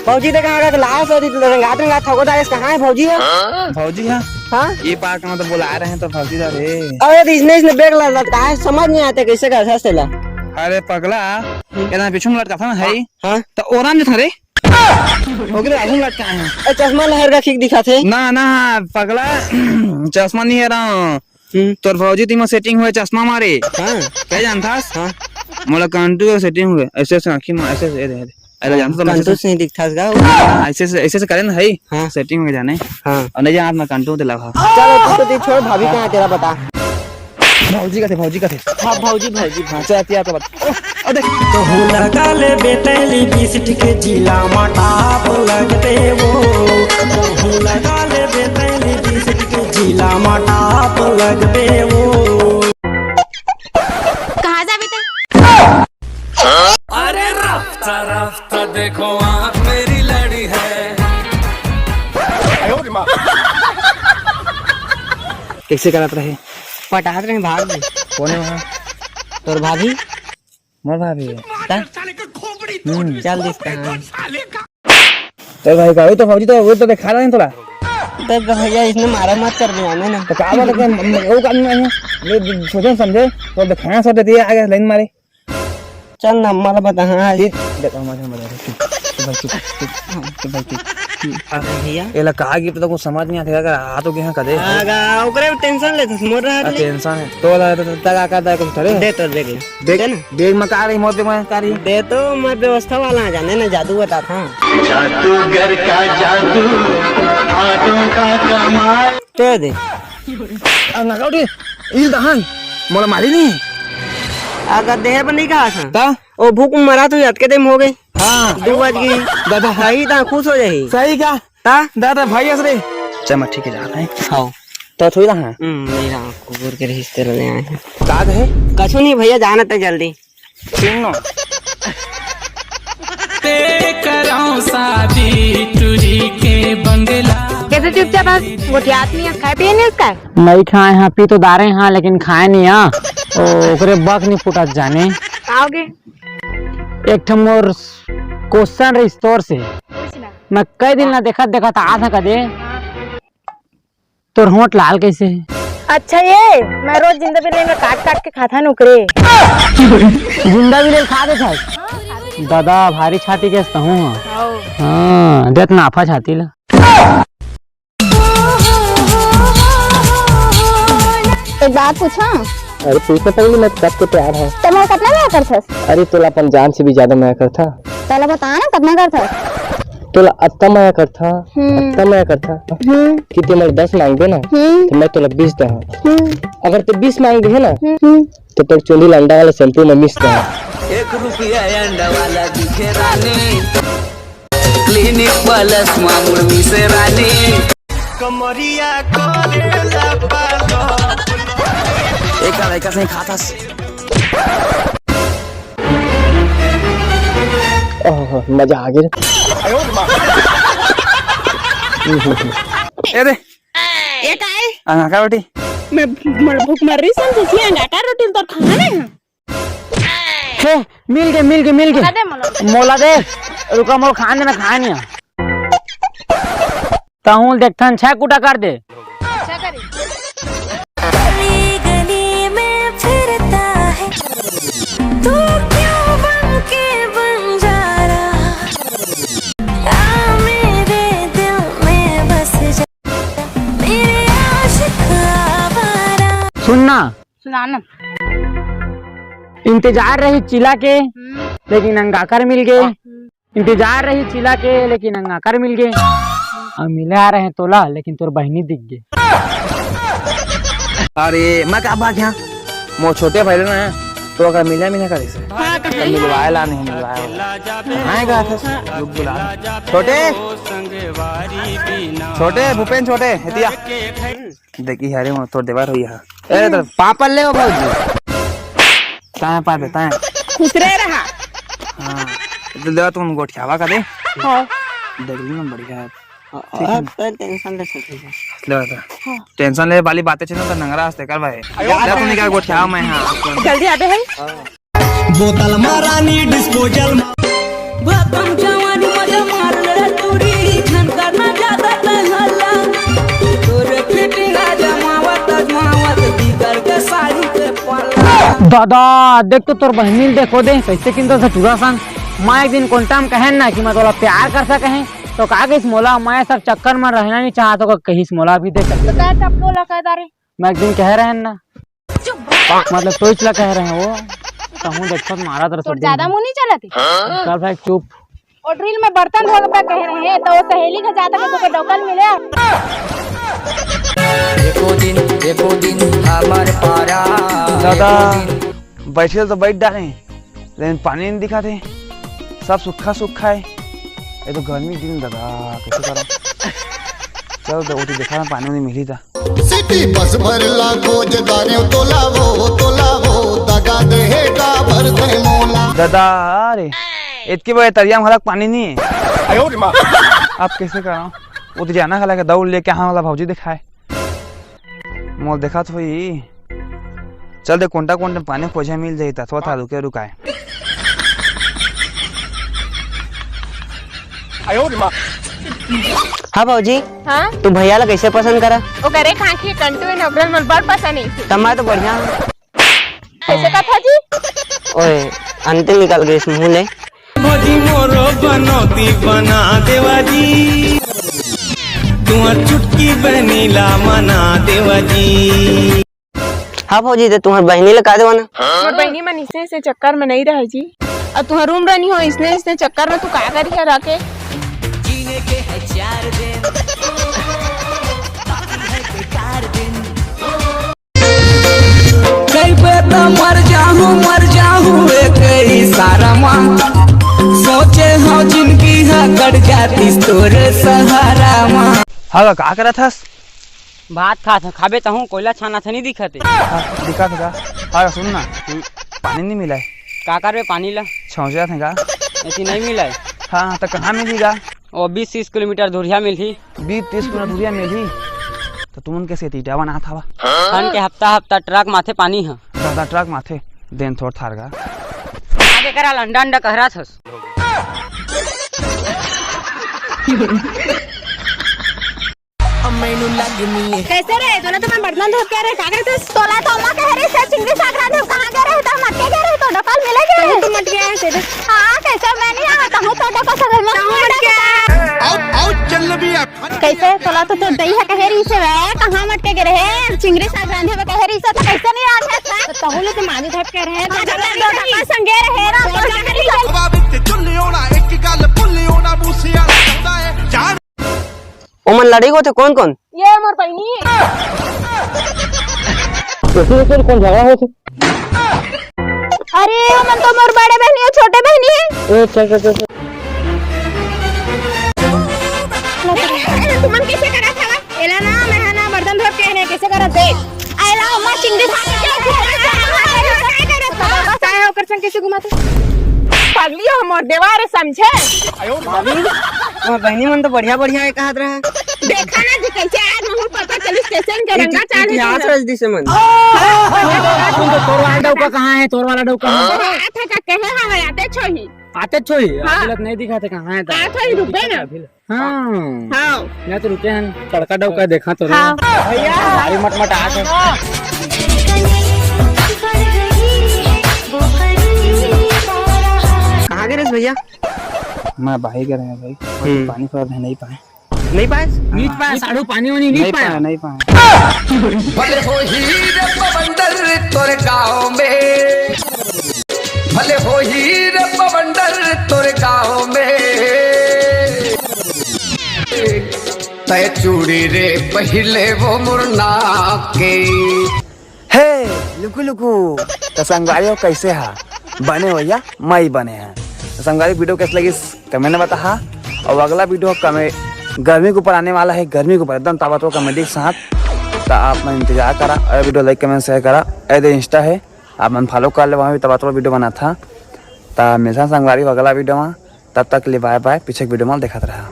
भौजी देखा आगे तो लाश होती तो रंगात रंगात थको था कहाँ है भौजी है? भौजी है हाँ ये पार्क में तो बुला रहे हैं तो भौजी दा रे। अरे तो इसने बैग लगता है समझ नहीं आते कैसे कर सकते ला। अरे पगला इतना पीछे में लटका था ना है हाँ तो ओराम जो था रे ओकरे आगू में लटका है। चश्मा लहर का ठीक दिखा थे ना ना पगला चश्मा नहीं है रहा तोर भौजी तीमा सेटिंग हुए चश्मा मारे हाँ क्या जानता हाँ मोला कांटू का सेटिंग हुए ऐसे ऐसे आंखी में ऐसे अरे जानता तो कंटू से दिखता है ऐसे करे ना है हाँ सेटिंग में जाने हाँ और नहीं जाना कांटू दिला चलो तो छोड़ भाभी कहाँ तेरा बता। भौजी का थे हाँ भौजी हाँ चल आती तो बता देख तो लगा ले बेतली बिस्ट के जिला मटाप लगते वो तो लगा ले बेतली बिस्ट के जिला मटाप लगते वो। कहाँ जा बेटा? अरे रफ्ता रफ्ता देखो आँख मेरी लड़ी है। कैसे करत रहे पटात रहे भाग में कौन है वहाँ तोर भाभी मोर भाभी है चल दिस कहाँ तो भाई का तो भौजी तो वो तो दिखा रहे हैं थोड़ा तब भैया इसने मारा मत कर दिया ना तो क्या बात है वो काम नहीं है ये सोचे समझे तो दिखाया सब दिया आगे लाइन मारे चल ना मला बता हाँ देखो मजा भैया एला कहा कि तो कुछ समझ नहीं आता अगर आ तो क्या करे आगा ओकरे टेंशन ले तो मोर रहा ले टेंशन है तो ला तो तक का दा कुछ करे दे तो देख देख ना देख में का रही मौत में का रही दे तो मैं व्यवस्था वाला आ जाने ना जादू बता था जादूगर का जादू हाथों का कमाल तो दे ना उठी इल दहान मोला मारी नहीं अगर देह पर नहीं कहा था ता ओ भूख मरा तो याद के दिन हो गई हां 2 बज गई दादा सही था खुश हो जाही सही का ता दादा भाई असरे चल ठीक है जा रहे हैं हां तो थोड़ी रहा नहीं रहा कुकुर के रिश्ते ले आए हैं का है कछु नहीं भैया जाना था जल्दी सुनो ते कराऊं शादी तुरी के बंगला। कैसे चुपचाप गोटिया आदमी है खाए पिए नहीं उसका? नहीं खाए हाँ पी तो दारे हाँ लेकिन खाए नहीं हाँ ओकरे बक नहीं फुटा जाने आओगे? एक ठम मोर क्वेश्चन रही तोर से मैं कई दिन ना देखा था आ था कदे तोर होंठ लाल कैसे है? अच्छा ये मैं रोज जिंदा बिरयानी में काट काट के खाता नुकरे। जिंदा भी ले खा दे था दादा भारी छाती कैसे हूँ हाँ देख नाफा छाती ला एक बात पूछा अरे पूछने पड़ेगी मैं कब के प्यार है तो मैं कितना में करथस? अरे तोला अपन जान से भी ज्यादा माया करता चलो बता ना कितना करथस? तोला अत्ता माया करता अत्ता माया करता कि ते मेरे 10 मांग दे ना तो मैं तोला 20 दे अगर ते 20 मांग दे ना तो तोर चोली लंडा वाला शैम्पू में मिस दे 1 रुपया अंडा वाला दिखे रानी क्लिनिक प्लस मामूल मिसे रानी कमरिया कोलेला पालो एक लड़का से खाता ओह मजा आ गया ए दे ये का है? का रोटी मैं भूख मर रही सन तुझे अंडाटा रोटी तो खाना नहीं हे मिल के दे मोला दे रुका मोल खाने में खाए नहीं ताहूल देखथन 6 कुटा कर दे अच्छा करी गली में फिरता है तू क्यों बनके बंजारा आ मेरे दिल में बस जा मेरे आशिक आवारा। सुनना सुनाना इंतजार रही चिल्ला के लेकिन अंगाकर मिल गए इंतजार रही चिल्ला के लेकिन अंगाकर मिल गए अब मिले आ रहे हैं तोला लेकिन तोर बहनी दिख गई अरे मैं क्या बात यहाँ मो छोटे भाई ना तो अगर मिला करे से मिलवाया नहीं मिलवाया रुक बुला छोटे भूपेन छोटे हतिया देखी अरे वो तो देवर हुई है अरे तो पापा ले भाई ताए पा देता है खुसरे रहा हां तो देवा तुम गोठियावा का दे हां देख ली ना बढ़िया है टेंशन ले सकते ले टेंशन ले वाली बातें चलो तो नंगरा हंसते कर भाई जा तुमने क्या गोठिया मैं हां जल्दी आते हैं बोतल मारानी डिस्पोजल भतम जवानी मजा मार ले बिगड़ के साड़ी पे पला। दादा देख तो तोर बहनी देखो दे कैसे किंतु से चूड़ा सन। मैं एक दिन कोंटाम कहें ना कि मैं तोला प्यार कर सके तो का किस मोला मैं सब चक्कर में रहना नहीं चाहता तो कहीं मोला भी दे कर मैं एक दिन कह रहे हैं ना मतलब सोच ला कह रहे हैं वो कहूँ देखो मारा तो ज्यादा मुंह नहीं चलाते। चल भाई चुप। और ड्रिल में बर्तन धोने पे कह रहे हैं तो वो सहेली का जाता है तो डॉकल मिले। एको दिन हमारे पारा। दादा बैठे तो बैठ डाले लेकिन पानी नहीं दिखा थे, सब सूखा सूखा है। ये तो गर्मी दिन दादा कैसे करा। चल तो वो तो देखा पानी नहीं मिली था। सिटी बस भर लागो जदारे तोला वो दगा देगा भर दे मोला। दादा अरे इतनी बड़े तरिया में हलाक पानी नहीं है। आप कैसे करा वो तो जाना खला के दौड़ लेके हाँ वाला भौजी दिखाए मोल देखा तो ही। चल दे कोंटा कोंटा पानी खोजे मिल जाए थोड़ा था रुके रुकाए। हाँ भाजी हाँ तू भैया ला कैसे पसंद करा? वो करे खाकी कंटू ने नवरल मन बड़ पसंद नहीं थी। तमा तो बढ़िया कैसे कथा जी? ओए अंतिम निकल गई इस मुंह ले। भौजी मोरो बनौती बना देवा जी, तुम चुटकी बनीला मना देवा जी। हाँ भाजी तो तुम्हारी बहनी ला का देवाना? और बहनी मन इसने चक्कर में नहीं रहे जी। और तुम्हारा रूम रहनी हो इसने चक्कर में तू का करी है रखे? जीने के है 4 दिन, बाकी है बेकार दिन। कई बेटा मर जाऊँ एक सारा माँ सोचे हाँ जिनकी है कट जाती तोरे सहारा माँ। हाँ का करा था? भात खा था खाबे तो हूँ कोयला छाना था नहीं दिखते। दिखा था। हाँ सुन ना पानी नहीं मिला है। का कर रे पानी ला छौजा थे का ऐसी नहीं मिला है। हाँ तो कहाँ मिलेगा? और 20-30 किलोमीटर दूरिया मिली 20-30 किलोमीटर दूरिया मिली तो तुम कैसे तीटा बना था? ठंड के हफ्ता ट्रक माथे पानी है दादा ट्रक माथे देन थोड़ थार गा आगे करा अंडा अंडा कह रहा था। मैनू लगनी है कैसे रहे तो ना तो मैं बर्तन धो के रहे का करते तोला तोला कह रही से चिंगड़ी साग राधे कहां गए रहे तो मटके गए रहे तो डकल मिले गए तो मट गया है तेरे। हां कैसे मैं नहीं आता हूं तो डकल सगल में मट गया आउट चल भी कैसे तोला तो दही है कह रही से वे कहां मटके गए रहे चिंगड़ी साग राधे में कह रही से तो कैसे नहीं आते तो तहुले तो माजी धट के रहे तो संगे रहे ना तो बाबा चुल्ली होना एक गल पुल्ली होना मूसिया लगता है जान। ओमन लड़ी को थे कौन कौन? ये मोर बहनी कौन झगड़ा हो थे? अरे मन तो मोर बड़े बहनी है छोटे बहनी है। चल तुमन कैसे करा था? एला ना मैं ना बर्तन धो के ने कैसे करा दे आइला अम्मा चिंगड़ी खा के काय होकर संग कैसे घुमाते पागली हो मोर देवारे समझे। तुम्हारी बहनी मन तो बढ़िया बढ़िया है कहत रहा। देखा ना जी कैसे आज महू पता चली स्टेशन के रंगा चाली इतिहास रच दी से मन। तोर वाला डौका कहाँ है? तोर वाला डौका था का कहे हम आते छोही आते छोई गलत नहीं दिखाते कहाँ है? आ छोही रुपए ना। हाँ हां मैं तो रुके हैं तड़का डौका देखा तो हां भैया भारी मट आ गए। कहाँ गए रे भैया? मैं भाई कर रहे हैं भाई पानी पर नहीं पाए नीच पाया साड़ू पानी वानी नहीं पाया नहीं पाए। भले हो हीरे बवंडर तोरे गाँव में, भले हो हीरे बवंडर तोरे गाँव में, तय चूड़ी रे पहले वो मुरना के। हे लुकु लुकु तो संगवारी कैसे है बने हो या मई बने हैं तो संगवारी वीडियो कैसे लगी कमेंट में बता। और अगला वीडियो गर्मी के ऊपर आने वाला है, गर्मी के ऊपर एकदम ताबड़तोड़ कॉमेडी के साथ। तो आप मैं इंतजार करा और वीडियो लाइक कमेंट शेयर करा। ऐसे इंस्टा है आप मन फॉलो कर ले, वहाँ भी ताबड़तोड़ वीडियो बना था। तो मिलता संगवारी अगला वीडियो में, तब तक के लिए बाय बाय। पीछे वीडियो में देखा रहा।